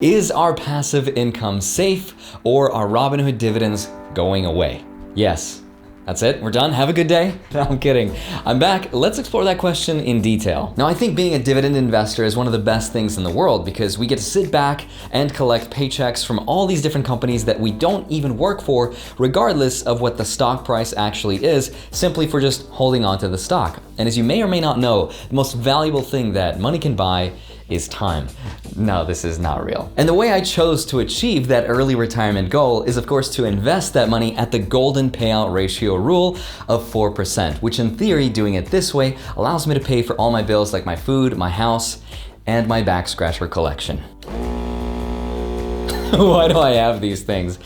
Is our passive income safe, or are Robinhood dividends going away? Yes. That's it, we're done, have a good day. No, I'm kidding. I'm back, let's explore that question in detail. Now, I think being a dividend investor is one of the best things in the world because we get to sit back and collect paychecks from all these different companies that we don't even work for, regardless of what the stock price actually is, simply for just holding on to the stock. And as you may or may not know, the most valuable thing that money can buy is time. No, this is not real. And the way I chose to achieve that early retirement goal is, of course, to invest that money at the golden payout ratio rule of 4%, which in theory, doing it this way allows me to pay for all my bills like my food, my house, and my back scratcher collection. Why do I have these things?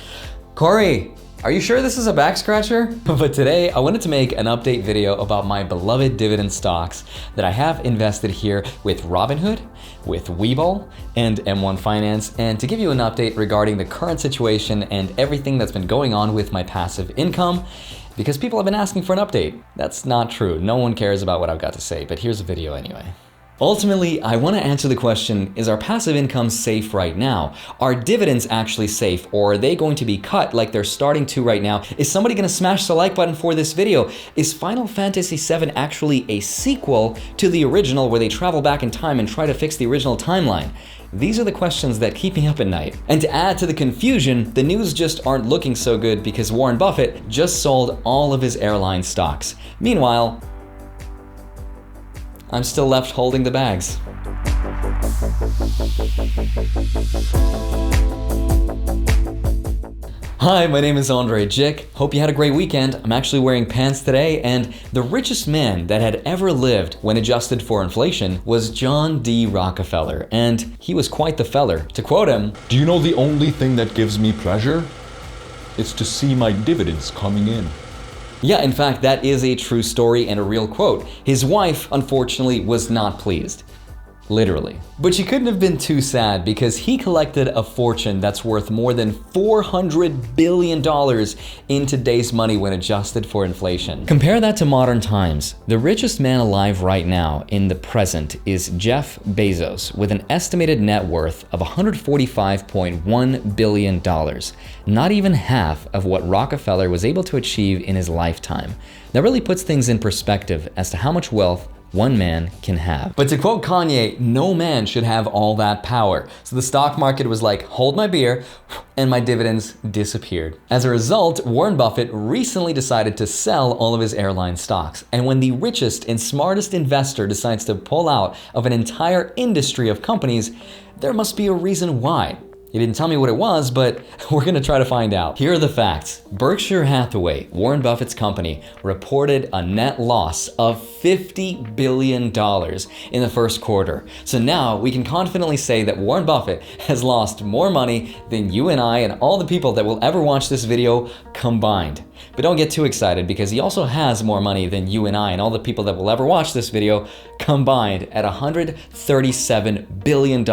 Corey, are you sure this is a back scratcher? But today I wanted to make an update video about my beloved dividend stocks that I have invested here with Robinhood, with Webull, and M1 Finance, and to give you an update regarding the current situation and everything that's been going on with my passive income, because people have been asking for an update. That's not true. No one cares about what I've got to say, but here's a video anyway. Ultimately, I want to answer the question, is our passive income safe right now? Are dividends actually safe, or are they going to be cut like they're starting to right now? Is somebody going to smash the like button for this video? Is Final Fantasy VII actually a sequel to the original where they travel back in time and try to fix the original timeline? These are the questions that keep me up at night. And to add to the confusion, the news just aren't looking so good because Warren Buffett just sold all of his airline stocks. Meanwhile, I'm still left holding the bags. Hi, my name is Andrei, Jikh. Hope you had a great weekend. I'm actually wearing pants today, and the richest man that had ever lived when adjusted for inflation was John D. Rockefeller, and he was quite the feller. To quote him, "Do you know the only thing that gives me pleasure? It's to see my dividends coming in." Yeah, in fact, that is a true story and a real quote. His wife, unfortunately, was not pleased. Literally. But she couldn't have been too sad because he collected a fortune that's worth more than $400 billion in today's money when adjusted for inflation. Compare that to modern times. The richest man alive right now in the present is Jeff Bezos with an estimated net worth of $145.1 billion. Not even half of what Rockefeller was able to achieve in his lifetime. That really puts things in perspective as to how much wealth one man can have. But to quote Kanye, no man should have all that power. So the stock market was like, hold my beer, and my dividends disappeared. As a result, Warren Buffett recently decided to sell all of his airline stocks. And when the richest and smartest investor decides to pull out of an entire industry of companies, there must be a reason why. He didn't tell me what it was, but we're gonna try to find out. Here are the facts. Berkshire Hathaway, Warren Buffett's company, reported a net loss of $50 billion in the first quarter. So now we can confidently say that Warren Buffett has lost more money than you and I and all the people that will ever watch this video combined. But don't get too excited because he also has more money than you and I and all the people that will ever watch this video combined at $137 billion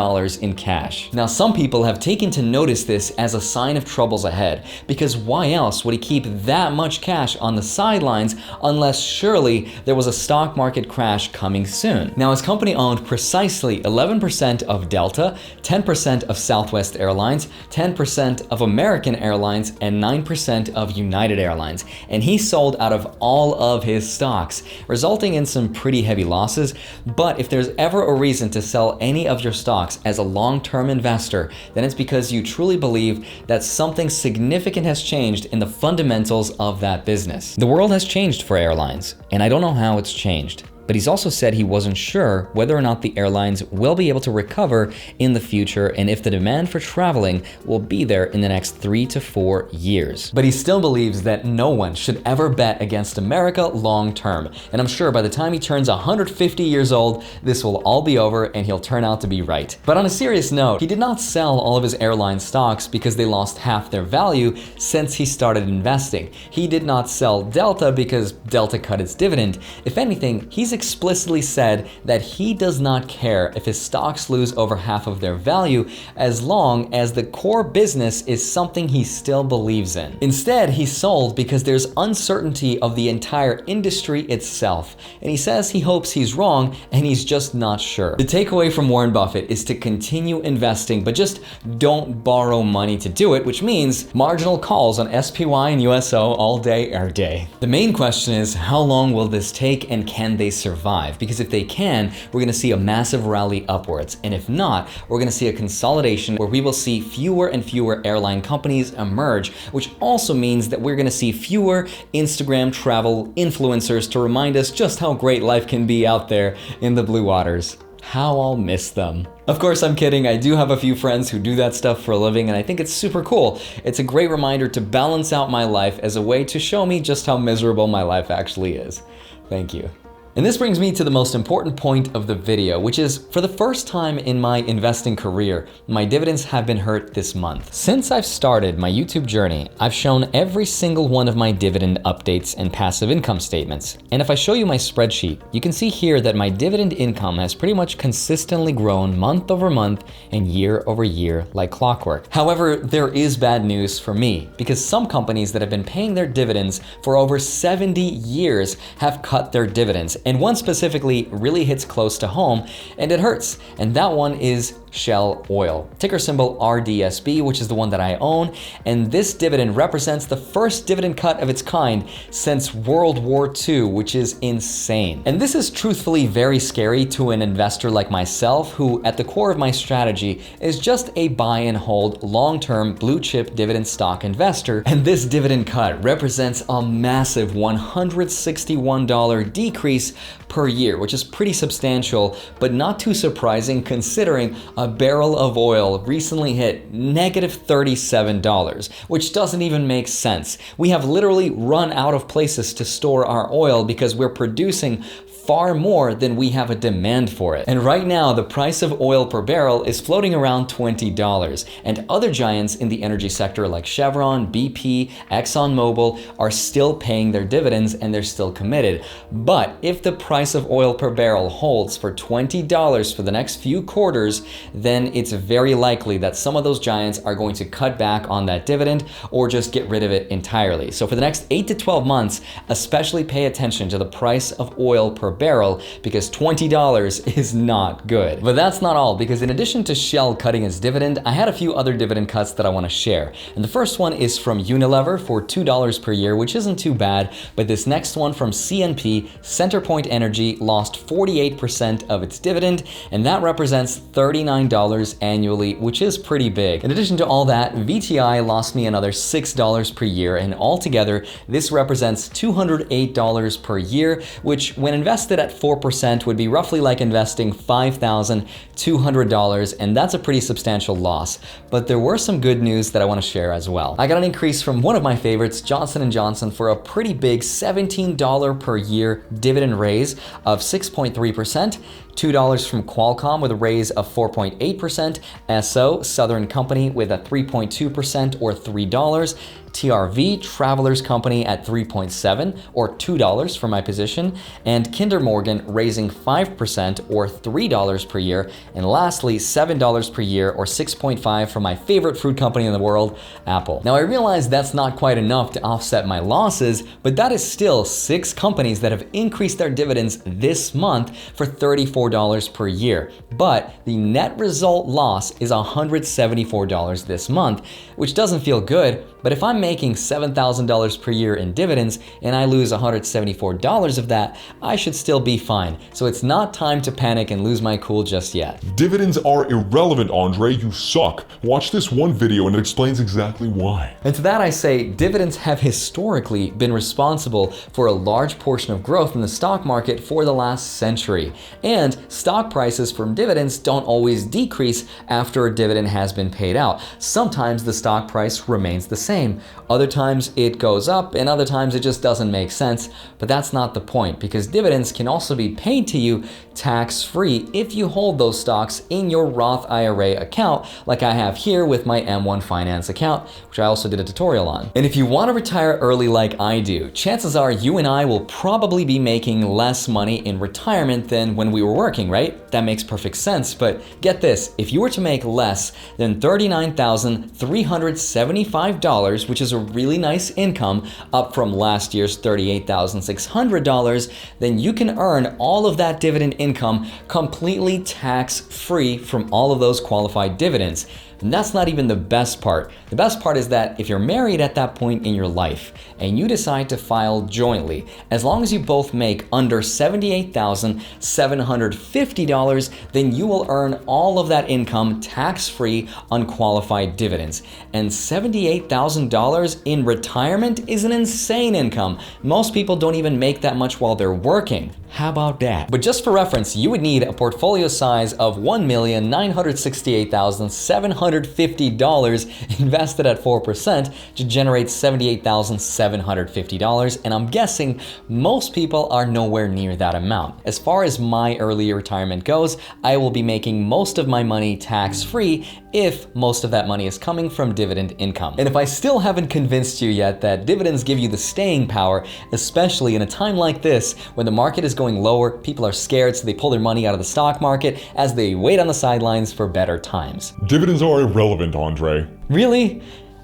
in cash. Now, some people have taken to notice this as a sign of troubles ahead, because why else would he keep that much cash on the sidelines unless surely there was a stock market crash coming soon? Now, his company owned precisely 11% of Delta, 10% of Southwest Airlines, 10% of American Airlines, and 9% of United Airlines. And he sold out of all of his stocks, resulting in some pretty heavy losses. But if there's ever a reason to sell any of your stocks as a long-term investor, then it's because you truly believe that something significant has changed in the fundamentals of that business. The world has changed for airlines, and I don't know how it's changed. But he's also said he wasn't sure whether or not the airlines will be able to recover in the future and if the demand for traveling will be there in the next 3 to 4 years. But he still believes that no one should ever bet against America long term. And I'm sure by the time he turns 150 years old, this will all be over and he'll turn out to be right. But on a serious note, he did not sell all of his airline stocks because they lost half their value since he started investing. He did not sell Delta because Delta cut its dividend. If anything, he's explicitly said that he does not care if his stocks lose over half of their value as long as the core business is something he still believes in. Instead, he sold because there's uncertainty of the entire industry itself, and he says he hopes he's wrong and he's just not sure. The takeaway from Warren Buffett is to continue investing, but just don't borrow money to do it, which means marginal calls on SPY and USO all day, every day. The main question is, how long will this take and can they survive? Because if they can, we're gonna see a massive rally upwards. And if not, we're gonna see a consolidation where we will see fewer and fewer airline companies emerge, which also means that we're gonna see fewer Instagram travel influencers to remind us just how great life can be out there in the blue waters. How I'll miss them. Of course, I'm kidding. I do have a few friends who do that stuff for a living, and I think it's super cool. It's a great reminder to balance out my life as a way to show me just how miserable my life actually is. Thank you. And this brings me to the most important point of the video, which is, for the first time in my investing career, my dividends have been hurt this month. Since I've started my YouTube journey, I've shown every single one of my dividend updates and passive income statements. And if I show you my spreadsheet, you can see here that my dividend income has pretty much consistently grown month over month and year over year like clockwork. However, there is bad news for me, because some companies that have been paying their dividends for over 70 years have cut their dividends. And one specifically really hits close to home, and it hurts. And that one is Shell Oil. Ticker symbol RDSB, which is the one that I own. And this dividend represents the first dividend cut of its kind since World War II, which is insane. And this is truthfully very scary to an investor like myself, who at the core of my strategy is just a buy and hold long-term blue chip dividend stock investor. And this dividend cut represents a massive $161 decrease per year, which is pretty substantial, but not too surprising considering a barrel of oil recently hit negative $37, which doesn't even make sense. We have literally run out of places to store our oil because we're producing far more than we have a demand for it. And right now, the price of oil per barrel is floating around $20, and other giants in the energy sector like Chevron, BP, ExxonMobil are still paying their dividends and they're still committed. But if the price of oil per barrel holds for $20 for the next few quarters, then it's very likely that some of those giants are going to cut back on that dividend or just get rid of it entirely. So for the next 8 to 12 months, especially pay attention to the price of oil per barrel, because $20 is not good. But that's not all, because in addition to Shell cutting its dividend, I had a few other dividend cuts that I want to share. And the first one is from Unilever for $2 per year, which isn't too bad, but this next one from CNP, Centerpoint Energy, lost 48% of its dividend, and that represents $39 annually, which is pretty big. In addition to all that, VTI lost me another $6 per year, and altogether, this represents $208 per year, which when invested at 4% would be roughly like investing $5,200, and that's a pretty substantial loss. But there were some good news that I want to share as well. I got an increase from one of my favorites, Johnson & Johnson, for a pretty big $17 per year dividend raise of 6.3%. $2 from Qualcomm with a raise of 4.8%, SO, Southern Company with a 3.2% or $3, TRV, Travelers Company at 3.7 or $2 for my position, and Kinder Morgan raising 5% or $3 per year, and lastly $7 per year or 6.5 for my favorite fruit company in the world, Apple. Now I realize that's not quite enough to offset my losses, but that is still 6 companies that have increased their dividends this month for $34 per year. But the net result loss is $174 this month, which doesn't feel good. But if I'm making $7,000 per year in dividends and I lose $174 of that, I should still be fine. So it's not time to panic and lose my cool just yet. Dividends are irrelevant, Andrei. You suck. Watch this one video and it explains exactly why. And to that I say, dividends have historically been responsible for a large portion of growth in the stock market for the last century. And stock prices from dividends don't always decrease after a dividend has been paid out. Sometimes the stock price remains the same. Other times it goes up, and other times it just doesn't make sense. But that's not the point, because dividends can also be paid to you tax-free if you hold those stocks in your Roth IRA account, like I have here with my M1 Finance account, which I also did a tutorial on. And if you want to retire early like I do, chances are you and I will probably be making less money in retirement than when we were working, right? That makes perfect sense, but get this, if you were to make less than $39,375, which is a really nice income, up from last year's $38,600, then you can earn all of that dividend income completely tax-free from all of those qualified dividends. And that's not even the best part. The best part is that if you're married at that point in your life and you decide to file jointly, as long as you both make under $78,750, then you will earn all of that income tax-free on qualified dividends. And $78,000 in retirement is an insane income. Most people don't even make that much while they're working. How about that? But just for reference, you would need a portfolio size of $1,968,750 invested at 4% to generate $78,750, and I'm guessing most people are nowhere near that amount. As far as my early retirement goes, I will be making most of my money tax-free if most of that money is coming from dividend income. And if I still haven't convinced you yet that dividends give you the staying power, especially in a time like this when the market is going lower, people are scared, so they pull their money out of the stock market as they wait on the sidelines for better times. Dividends are irrelevant, Andrei. Really?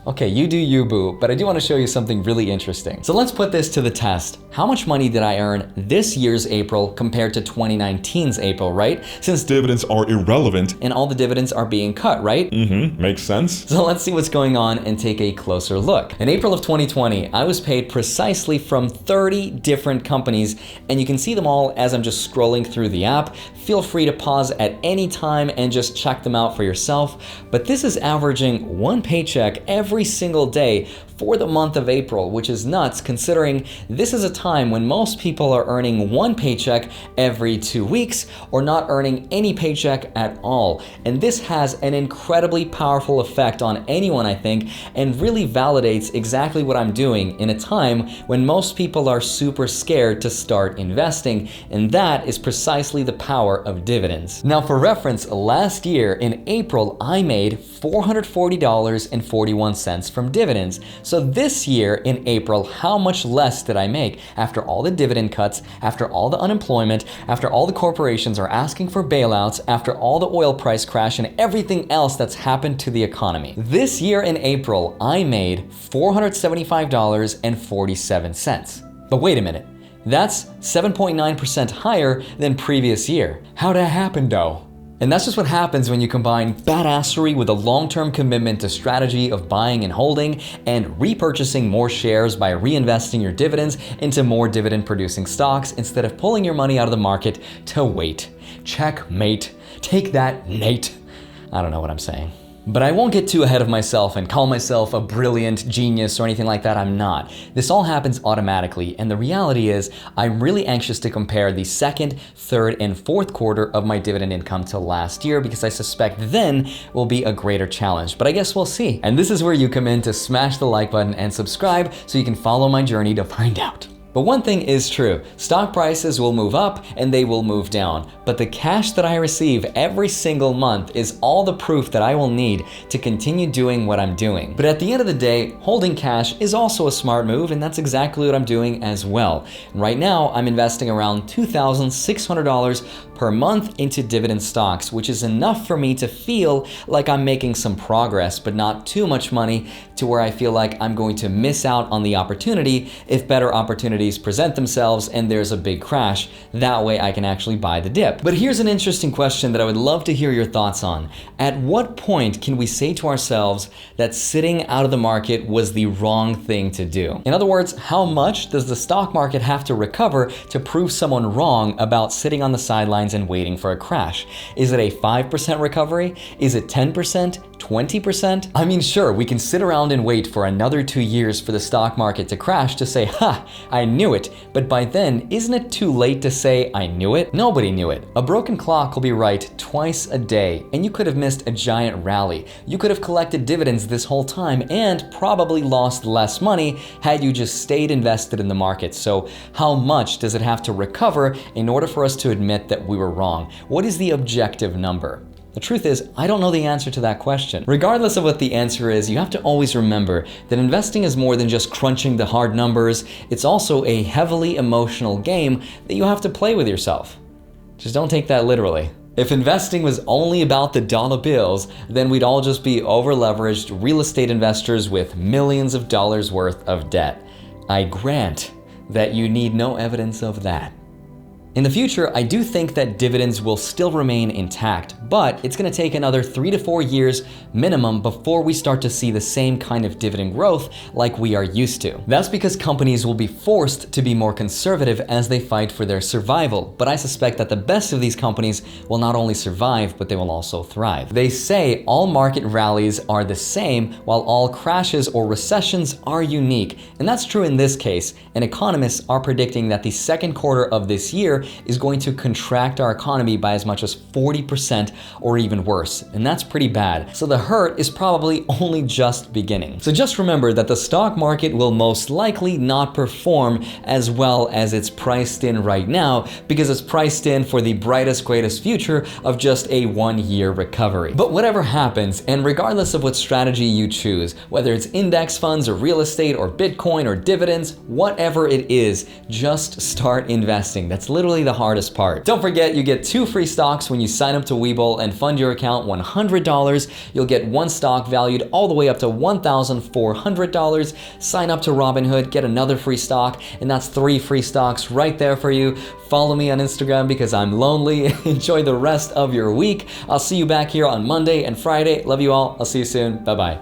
Okay, you do you, boo, but I do want to show you something really interesting. So let's put this to the test. How much money did I earn this year's April compared to 2019's April, right? Since Dividends are irrelevant. and all the dividends are being cut, right? Makes sense. So let's see what's going on and take a closer look. In April of 2020, I was paid precisely from 30 different companies, and you can see them all as I'm just scrolling through the app. Feel free to pause at any time and just check them out for yourself. But this is averaging one paycheck every single day for the month of April, which is nuts considering this is a time when most people are earning one paycheck every 2 weeks or not earning any paycheck at all. And this has an incredibly powerful effect on anyone, I think, and really validates exactly what I'm doing in a time when most people are super scared to start investing, and that is precisely the power of dividends. Now, for reference, last year in April, I made $440.41 from dividends. So this year in April, how much less did I make after all the dividend cuts, after all the unemployment, after all the corporations are asking for bailouts, after all the oil price crash and everything else that's happened to the economy? This year in April, I made $475.47. But wait a minute, that's 7.9% higher than previous year. How'd that happen though? And that's just what happens when you combine badassery with a long-term commitment to strategy of buying and holding and repurchasing more shares by reinvesting your dividends into more dividend-producing stocks instead of pulling your money out of the market to wait. Checkmate. Take that, Nate. I don't know what I'm saying. But I won't get too ahead of myself and call myself a brilliant genius or anything like that. I'm not. This all happens automatically, and the reality is I'm really anxious to compare the second, third, and fourth quarter of my dividend income to last year because I suspect then will be a greater challenge. But I guess we'll see. And this is where you come in to smash the like button and subscribe so you can follow my journey to find out. But one thing is true, stock prices will move up and they will move down, but the cash that I receive every single month is all the proof that I will need to continue doing what I'm doing. But at the end of the day, holding cash is also a smart move, and that's exactly what I'm doing as well. Right now, I'm investing around $2,600 per month into dividend stocks, which is enough for me to feel like I'm making some progress, but not too much money to where I feel like I'm going to miss out on the opportunity if better opportunities present themselves and there's a big crash. That way I can actually buy the dip. But here's an interesting question that I would love to hear your thoughts on. At what point can we say to ourselves that sitting out of the market was the wrong thing to do? In other words, how much does the stock market have to recover to prove someone wrong about sitting on the sidelines and waiting for a crash? Is it a 5% recovery? Is it 10%, 20%? I mean, sure, we can sit around and wait for another 2 years for the stock market to crash to say, ha, I knew it. But by then, isn't it too late to say, I knew it? Nobody knew it. A broken clock will be right twice a day, and you could have missed a giant rally. You could have collected dividends this whole time and probably lost less money had you just stayed invested in the market. So how much does it have to recover in order for us to admit that we were wrong? What is the objective number? The truth is, I don't know the answer to that question. Regardless of what the answer is, you have to always remember that investing is more than just crunching the hard numbers. It's also a heavily emotional game that you have to play with yourself. Just don't take that literally. If investing was only about the dollar bills, then we'd all just be over-leveraged real estate investors with millions of dollars worth of debt. I grant that you need no evidence of that. In the future, I do think that dividends will still remain intact, but it's going to take another 3 to 4 years minimum before we start to see the same kind of dividend growth like we are used to. That's because companies will be forced to be more conservative as they fight for their survival, but I suspect that the best of these companies will not only survive, but they will also thrive. They say all market rallies are the same, while all crashes or recessions are unique, and that's true in this case, and economists are predicting that the second quarter of this year is going to contract our economy by as much as 40% or even worse, and that's pretty bad. So the hurt is probably only just beginning. So just remember that the stock market will most likely not perform as well as it's priced in right now, because it's priced in for the brightest, greatest future of just a 1-year recovery. But whatever happens, and regardless of what strategy you choose, whether it's index funds or real estate or Bitcoin or dividends, whatever it is, just start investing. That's literally the hardest part. Don't forget, you get 2 free stocks when you sign up to Webull and fund your account $100. You'll get 1 stock valued all the way up to $1,400. Sign up to Robinhood, get another free stock, and that's 3 free stocks right there for you. Follow me on Instagram because I'm lonely. Enjoy the rest of your week. I'll see you back here on Monday and Friday. Love you all. I'll see you soon. Bye-bye.